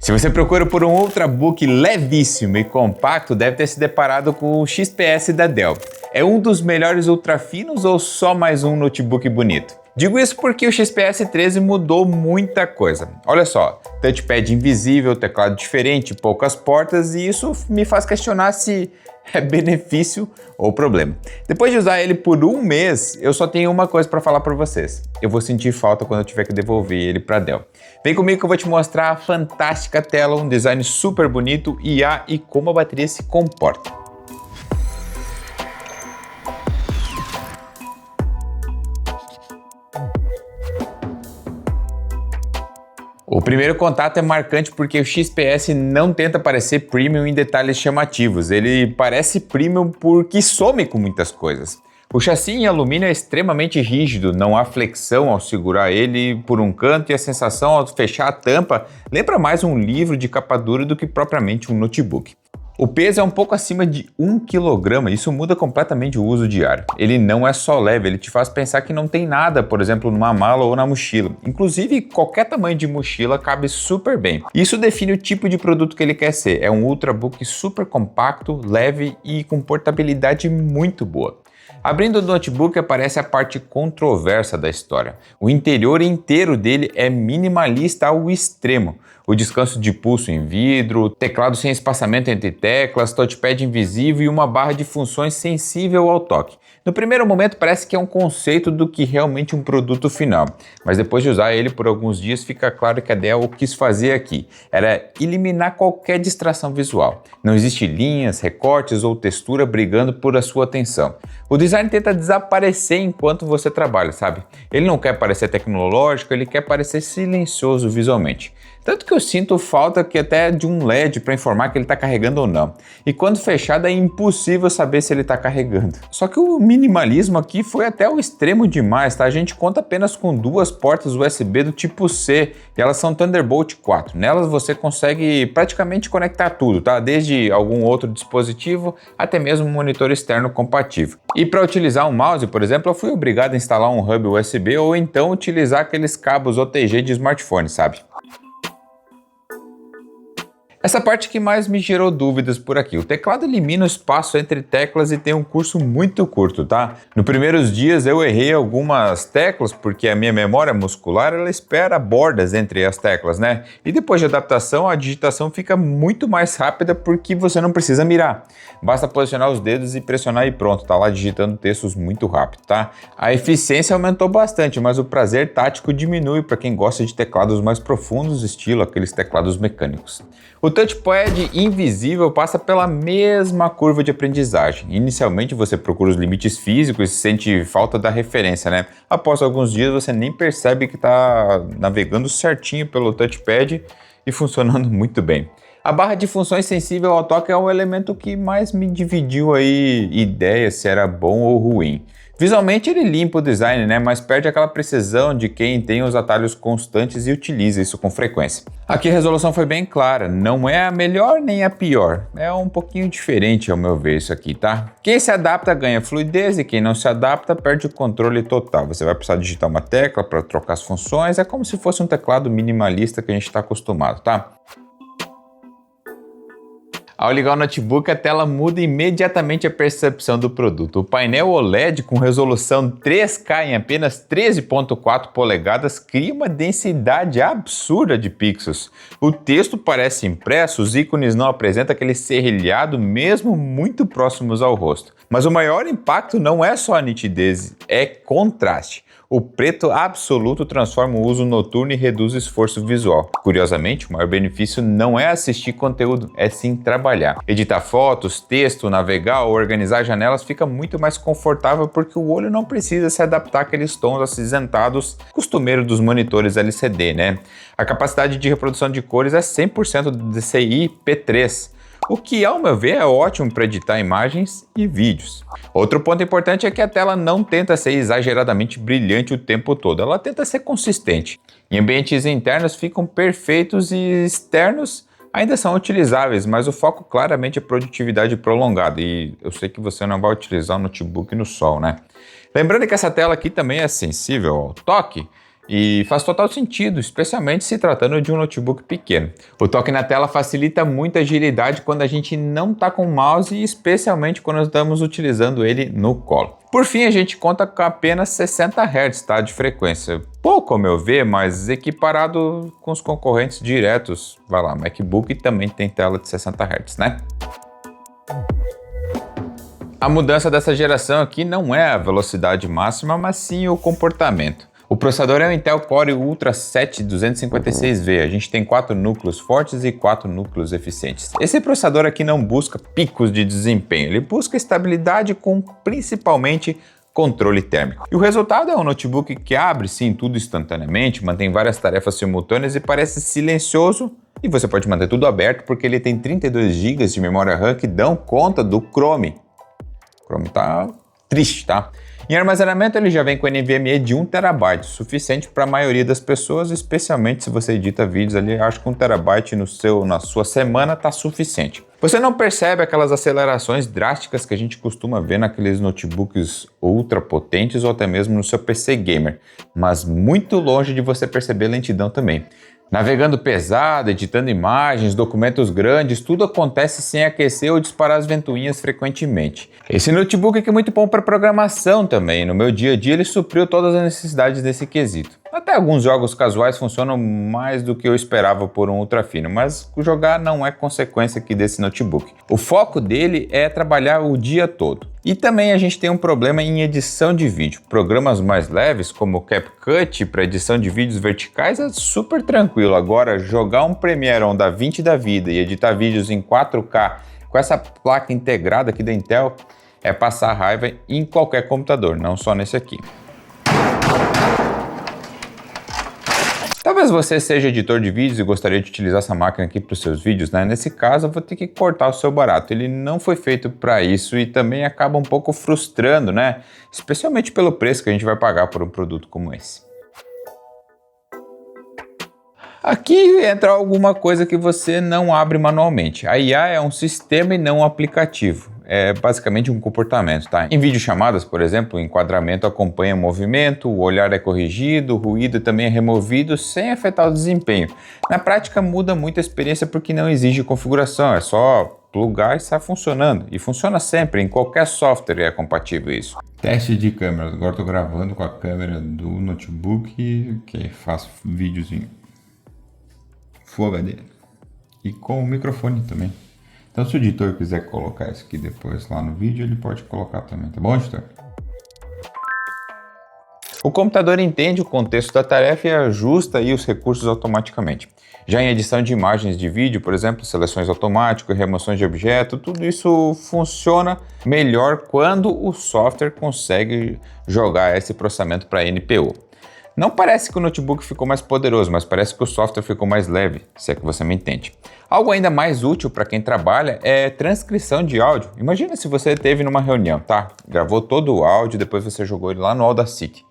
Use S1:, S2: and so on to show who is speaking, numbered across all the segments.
S1: Se você procura por um Ultrabook levíssimo e compacto, deve ter se deparado com o XPS da Dell. É um dos melhores ultrafinos ou só mais um notebook bonito? Digo isso porque o XPS 13 mudou muita coisa. Olha só, touchpad invisível, teclado diferente, poucas portas, e isso me faz questionar se é benefício ou problema. Depois de usar ele por um mês, eu só tenho uma coisa para falar para vocês. Eu vou sentir falta quando eu tiver que devolver ele para Dell. Vem comigo que eu vou te mostrar a fantástica tela, um design super bonito, IA e como a bateria se comporta. O primeiro contato é marcante porque o XPS não tenta parecer premium em detalhes chamativos, ele parece premium porque some com muitas coisas. O chassi em alumínio é extremamente rígido, não há flexão ao segurar ele por um canto e a sensação ao fechar a tampa lembra mais um livro de capa dura do que propriamente um notebook. O peso é um pouco acima de 1 kg, isso muda completamente o uso diário. Ele não é só leve, ele te faz pensar que não tem nada, por exemplo, numa mala ou na mochila. Inclusive, qualquer tamanho de mochila cabe super bem. Isso define o tipo de produto que ele quer ser. É um Ultrabook super compacto, leve e com portabilidade muito boa. Abrindo o notebook aparece a parte controversa da história. O interior inteiro dele é minimalista ao extremo. O descanso de pulso em vidro, teclado sem espaçamento entre teclas, touchpad invisível e uma barra de funções sensível ao toque. No primeiro momento parece que é um conceito do que realmente um produto final, mas depois de usar ele por alguns dias fica claro que a Dell quis fazer aqui era eliminar qualquer distração visual. Não existe linhas, recortes ou textura brigando por a sua atenção. O design tenta desaparecer enquanto você trabalha, sabe? Ele não quer parecer tecnológico, ele quer parecer silencioso visualmente. Tanto que eu sinto falta que até de um LED para informar que ele está carregando ou não. E quando fechado é impossível saber se ele está carregando. Só que o minimalismo aqui foi até o extremo demais, tá? A gente conta apenas com 2 portas USB do tipo C e elas são Thunderbolt 4. Nelas você consegue praticamente conectar tudo, tá? Desde algum outro dispositivo até mesmo um monitor externo compatível. E para utilizar um mouse, por exemplo, eu fui obrigado a instalar um hub USB ou então utilizar aqueles cabos OTG de smartphone, sabe? Essa parte que mais me gerou dúvidas por aqui. O teclado elimina o espaço entre teclas e tem um curso muito curto, tá? Nos primeiros dias eu errei algumas teclas porque a minha memória muscular ela espera bordas entre as teclas, né? E depois de adaptação a digitação fica muito mais rápida porque você não precisa mirar. Basta posicionar os dedos e pressionar e pronto, tá lá digitando textos muito rápido, tá? A eficiência aumentou bastante, mas o prazer tático diminui para quem gosta de teclados mais profundos, estilo aqueles teclados mecânicos. O touchpad invisível passa pela mesma curva de aprendizagem. Inicialmente você procura os limites físicos e sente falta da referência, né? Após alguns dias você nem percebe que está navegando certinho pelo touchpad e funcionando muito bem. A barra de funções sensível ao toque é o elemento que mais me dividiu aí ideia se era bom ou ruim. Visualmente ele limpa o design, né? Mas perde aquela precisão de quem tem os atalhos constantes e utiliza isso com frequência. Aqui a resolução foi bem clara, não é a melhor nem a pior, é um pouquinho diferente ao meu ver isso aqui, tá? Quem se adapta ganha fluidez e quem não se adapta perde o controle total. Você vai precisar digitar uma tecla para trocar as funções, é como se fosse um teclado minimalista que a gente está acostumado, tá? Ao ligar o notebook, a tela muda imediatamente a percepção do produto. O painel OLED com resolução 3K em apenas 13.4 polegadas cria uma densidade absurda de pixels. O texto parece impresso, os ícones não apresentam aquele serrilhado mesmo muito próximos ao rosto. Mas o maior impacto não é só a nitidez, é contraste. O preto absoluto transforma o uso noturno e reduz o esforço visual. Curiosamente, o maior benefício não é assistir conteúdo, é sim trabalhar. Editar fotos, texto, navegar ou organizar janelas fica muito mais confortável porque o olho não precisa se adaptar àqueles tons acinzentados costumeiros dos monitores LCD, né? A capacidade de reprodução de cores é 100% do DCI P3. O que, ao meu ver, é ótimo para editar imagens e vídeos. Outro ponto importante é que a tela não tenta ser exageradamente brilhante o tempo todo, ela tenta ser consistente. Em ambientes internos ficam perfeitos e externos ainda são utilizáveis, mas o foco claramente é produtividade prolongada e eu sei que você não vai utilizar o notebook no sol, né? Lembrando que essa tela aqui também é sensível ao toque, E faz total sentido, especialmente se tratando de um notebook pequeno. O toque na tela facilita muita agilidade quando a gente não está com o mouse e especialmente quando estamos utilizando ele no colo. Por fim, a gente conta com apenas 60 Hz tá, de frequência. Pouco ao meu ver, mas equiparado com os concorrentes diretos. Vai lá, MacBook também tem tela de 60 Hz, né? A mudança dessa geração aqui não é a velocidade máxima, mas sim o comportamento. O processador é o Intel Core Ultra 7 256V. A gente tem 4 núcleos fortes e 4 núcleos eficientes. Esse processador aqui não busca picos de desempenho, ele busca estabilidade com principalmente controle térmico. E o resultado é um notebook que abre sim tudo instantaneamente, mantém várias tarefas simultâneas e parece silencioso. E você pode manter tudo aberto porque ele tem 32 GB de memória RAM que dão conta do Chrome. O Chrome tá triste, tá? Em armazenamento ele já vem com NVMe de 1 TB, suficiente para a maioria das pessoas, especialmente se você edita vídeos ali, acho que 1 TB na sua semana tá suficiente. Você não percebe aquelas acelerações drásticas que a gente costuma ver naqueles notebooks ultra potentes ou até mesmo no seu PC gamer, mas muito longe de você perceber lentidão também. Navegando pesado, editando imagens, documentos grandes, tudo acontece sem aquecer ou disparar as ventoinhas frequentemente. Esse notebook aqui é muito bom para programação também. No meu dia a dia ele supriu todas as necessidades desse quesito. Até alguns jogos casuais funcionam mais do que eu esperava por um ultra fino, mas jogar não é consequência aqui desse notebook. O foco dele é trabalhar o dia todo. E também a gente tem um problema em edição de vídeo. Programas mais leves, como o CapCut para edição de vídeos verticais, é super tranquilo. Agora, jogar um Premiere ou um DaVinci da vida e editar vídeos em 4K com essa placa integrada aqui da Intel é passar raiva em qualquer computador, não só nesse aqui. Talvez você seja editor de vídeos e gostaria de utilizar essa máquina aqui para os seus vídeos, né? Nesse caso, eu vou ter que cortar o seu barato. Ele não foi feito para isso e também acaba um pouco frustrando, né? Especialmente pelo preço que a gente vai pagar por um produto como esse. Aqui entra alguma coisa que você não abre manualmente. A IA é um sistema e não um aplicativo. É basicamente um comportamento, tá? Em videochamadas, por exemplo, o enquadramento acompanha o movimento, o olhar é corrigido, o ruído também é removido sem afetar o desempenho. Na prática muda muito a experiência porque não exige configuração, é só plugar e sai funcionando. E funciona sempre, em qualquer software é compatível isso. Teste de câmera. Agora estou gravando com a câmera do notebook, que faço vídeos em Full HD. E com o microfone também. Então, se o editor quiser colocar isso aqui depois lá no vídeo, ele pode colocar também, tá bom, editor? O computador entende o contexto da tarefa e ajusta aí os recursos automaticamente. Já em edição de imagens de vídeo, por exemplo, seleções automáticas, remoções de objeto, tudo isso funciona melhor quando o software consegue jogar esse processamento para NPU. Não parece que o notebook ficou mais poderoso, mas parece que o software ficou mais leve, se é que você me entende. Algo ainda mais útil para quem trabalha é transcrição de áudio. Imagina se você teve numa reunião, tá? Gravou todo o áudio, depois você jogou ele lá no Audacity.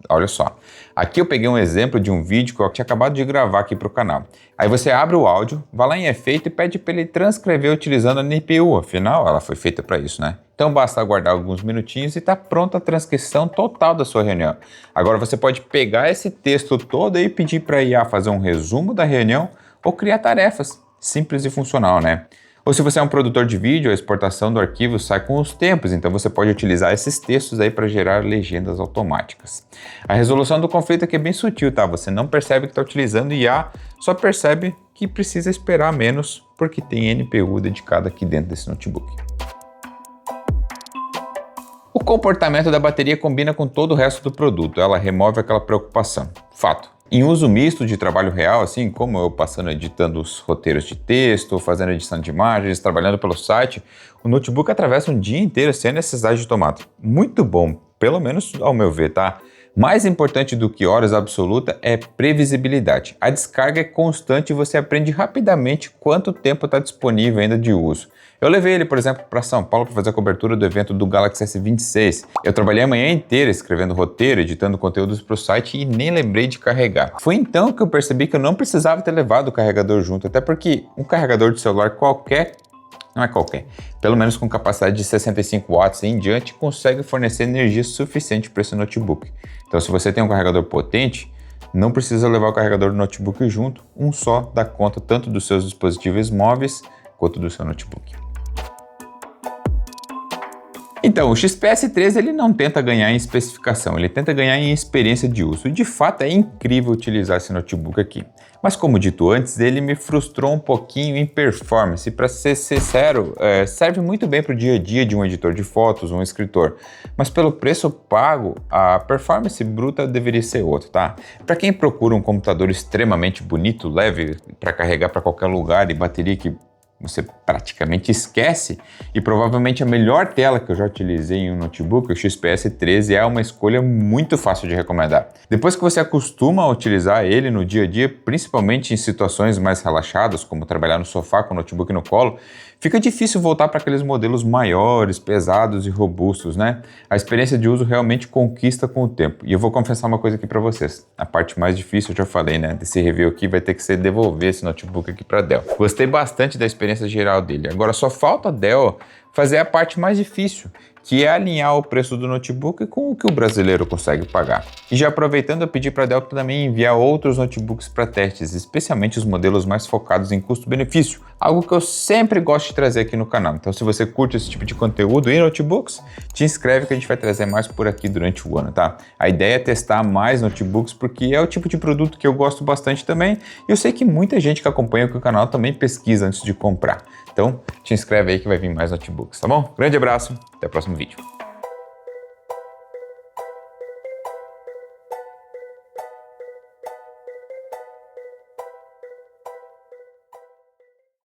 S1: Olha só. Aqui eu peguei um exemplo de um vídeo que eu tinha acabado de gravar aqui para o canal. Aí você abre o áudio, vai lá em efeito e pede para ele transcrever utilizando a NPU. Afinal, ela foi feita para isso, né? Então basta aguardar alguns minutinhos e está pronta a transcrição total da sua reunião. Agora você pode pegar esse texto todo e pedir para a IA fazer um resumo da reunião ou criar tarefas. Simples e funcional, né? Ou se você é um produtor de vídeo, a exportação do arquivo sai com os tempos, então você pode utilizar esses textos aí para gerar legendas automáticas. A resolução do conflito aqui é bem sutil, tá? Você não percebe que está utilizando IA, só percebe que precisa esperar menos porque tem NPU dedicada aqui dentro desse notebook. O comportamento da bateria combina com todo o resto do produto, ela remove aquela preocupação. Fato. Em uso misto de trabalho real, assim como eu passando editando os roteiros de texto, fazendo edição de imagens, trabalhando pelo site, o notebook atravessa um dia inteiro sem necessidade de tomada. Muito bom, pelo menos ao meu ver, tá? Mais importante do que horas absoluta é previsibilidade. A descarga é constante e você aprende rapidamente quanto tempo está disponível ainda de uso. Eu levei ele, por exemplo, para São Paulo para fazer a cobertura do evento do Galaxy S26. Eu trabalhei a manhã inteira escrevendo roteiro, editando conteúdos para o site e nem lembrei de carregar. Foi então que eu percebi que eu não precisava ter levado o carregador junto, até porque um carregador de celular qualquer, não é qualquer, pelo menos com capacidade de 65 watts e em diante, consegue fornecer energia suficiente para esse notebook. Então, se você tem um carregador potente, Não precisa levar o carregador do notebook junto, um só dá conta tanto dos seus dispositivos móveis quanto do seu notebook. Então, o XPS 13 ele não tenta ganhar em especificação, ele tenta ganhar em experiência de uso. E de fato é incrível utilizar esse notebook aqui. Mas como dito antes, ele me frustrou um pouquinho em performance. Para ser sincero, serve muito bem para o dia a dia de um editor de fotos, um escritor. Mas pelo preço pago, a performance bruta deveria ser outra, tá? Para quem procura um computador extremamente bonito, leve, para carregar para qualquer lugar e bateria que você praticamente esquece, e provavelmente a melhor tela que eu já utilizei em um notebook, o XPS 13, é uma escolha muito fácil de recomendar. Depois que você acostuma a utilizar ele no dia a dia, principalmente em situações mais relaxadas, como trabalhar no sofá com o notebook no colo, fica difícil voltar para aqueles modelos maiores, pesados e robustos, né? A experiência de uso realmente conquista com o tempo. E eu vou confessar uma coisa aqui para vocês. A parte mais difícil, eu já falei, né? Desse review aqui vai ter que ser devolver esse notebook aqui para Dell. Gostei bastante da experiência geral dele. Agora só falta a Dell fazer a parte mais difícil, que é alinhar o preço do notebook com o que o brasileiro consegue pagar. E já aproveitando, eu pedi para a Dell também enviar outros notebooks para testes, especialmente os modelos mais focados em custo-benefício, algo que eu sempre gosto de trazer aqui no canal. Então se você curte esse tipo de conteúdo em notebooks, te inscreve que a gente vai trazer mais por aqui durante o ano, tá? A ideia é testar mais notebooks porque é o tipo de produto que eu gosto bastante também, e eu sei que muita gente que acompanha o canal também pesquisa antes de comprar. Então te inscreve aí que vai vir mais notebooks, tá bom? Grande abraço, até o próximo vídeo.